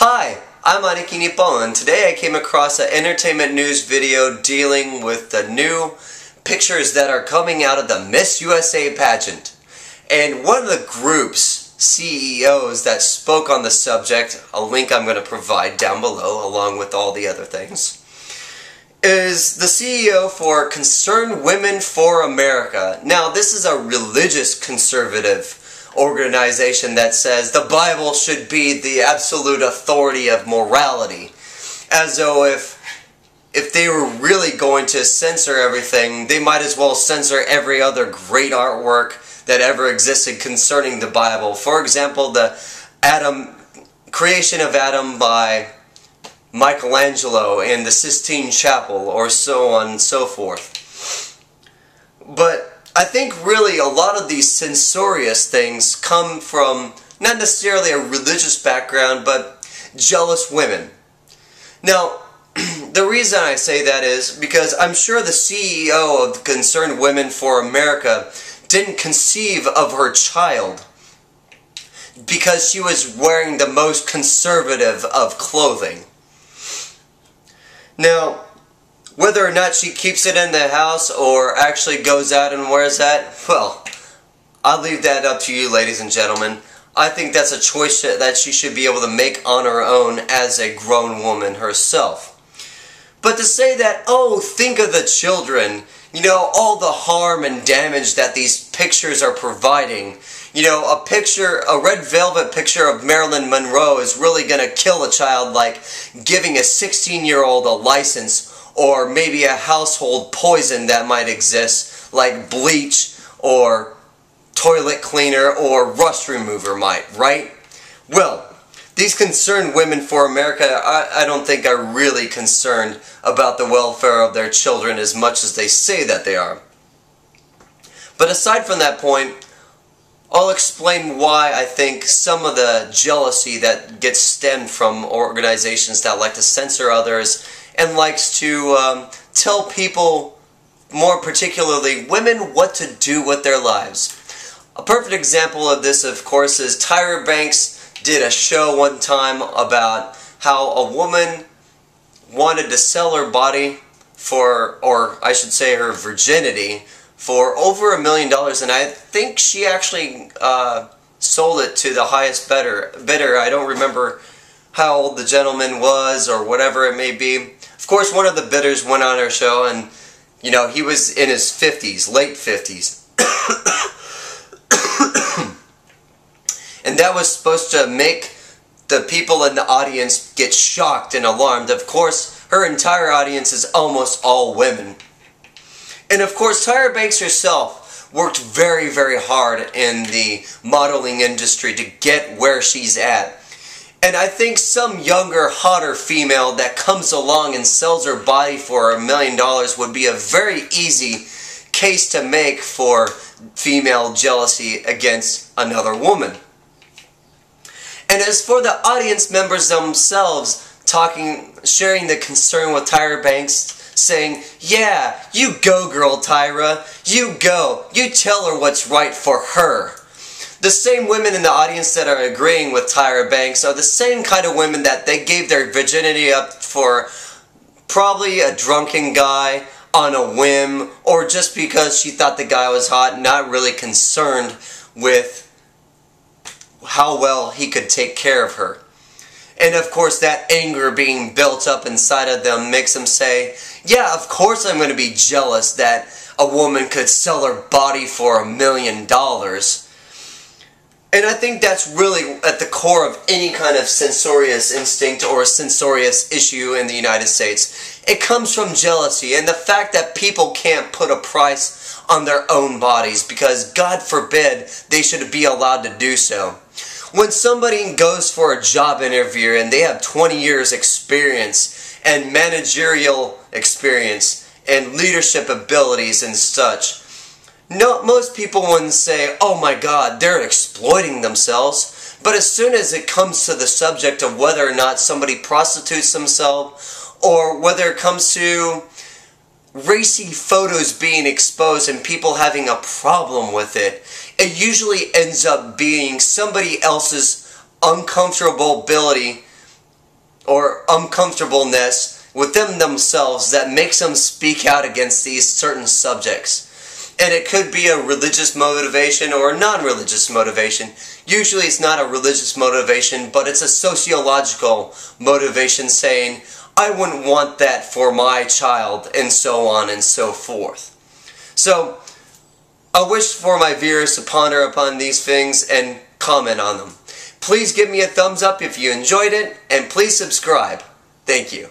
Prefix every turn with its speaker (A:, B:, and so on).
A: Hi, I'm Aniki Nippon, and today I came across an entertainment news video dealing with the new pictures that are coming out of the Miss USA pageant. And one of the group's CEOs that spoke on the subject, a link I'm going to provide down below along with all the other things, is the CEO for Concerned Women for America. Now, this is a religious conservative organization that says the Bible should be the absolute authority of morality. As though if they were really going to censor everything, they might as well censor every other great artwork that ever existed concerning the Bible. For example, the creation of Adam by Michelangelo and the Sistine Chapel, or so on and so forth. But I think really a lot of these censorious things come from not necessarily a religious background, but jealous women. Now, the reason I say that is because I'm sure the CEO of Concerned Women for America didn't conceive of her child because she was wearing the most conservative of clothing. Now, whether or not she keeps it in the house or actually goes out and wears that, well, I'll leave that up to you, ladies and gentlemen. I think that's a choice that she should be able to make on her own as a grown woman herself. But to say that, oh, think of the children, you know, all the harm and damage that these pictures are providing. You know, a red velvet picture of Marilyn Monroe is really going to kill a child like giving a 16-year-old a license, or maybe a household poison that might exist, like bleach, or toilet cleaner, or rust remover might, right? Well, these Concerned Women for America, I don't think are really concerned about the welfare of their children as much as they say that they are. But aside from that point, I'll explain why I think some of the jealousy that gets stemmed from organizations that like to censor others and likes to tell people, more particularly women, what to do with their lives. A perfect example of this, of course, is Tyra Banks did a show one time about how a woman wanted to sell her body for, or I should say her virginity, for over $1 million, and I think she actually sold it to the highest bidder. I don't remember how old the gentleman was or whatever it may be. Of course, one of the bidders went on her show, and you know, he was in his 50s, late 50s. And that was supposed to make the people in the audience get shocked and alarmed. Of course, her entire audience is almost all women. And of course, Tyra Banks herself worked very, very hard in the modeling industry to get where she's at. And I think some younger, hotter female that comes along and sells her body for $1 million would be a very easy case to make for female jealousy against another woman. And as for the audience members themselves sharing the concern with Tyra Banks, saying, yeah, you go girl Tyra, you go, you tell her what's right for her. The same women in the audience that are agreeing with Tyra Banks are the same kind of women that they gave their virginity up for probably a drunken guy on a whim, or just because she thought the guy was hot, not really concerned with how well he could take care of her. And of course that anger being built up inside of them makes them say, yeah, of course I'm going to be jealous that a woman could sell her body for $1 million. And I think that's really at the core of any kind of censorious instinct or censorious issue in the United States. It comes from jealousy and the fact that people can't put a price on their own bodies because, God forbid, they should be allowed to do so. When somebody goes for a job interview and they have 20 years experience and managerial experience and leadership abilities and such, no, most people wouldn't say, oh my God, they're exploiting themselves. But as soon as it comes to the subject of whether or not somebody prostitutes themselves, or whether it comes to racy photos being exposed and people having a problem with it, it usually ends up being somebody else's uncomfortability or uncomfortableness within themselves that makes them speak out against these certain subjects. And it could be a religious motivation or a non-religious motivation. Usually it's not a religious motivation, but it's a sociological motivation saying, I wouldn't want that for my child, and so on and so forth. So, I wish for my viewers to ponder upon these things and comment on them. Please give me a thumbs up if you enjoyed it, and please subscribe. Thank you.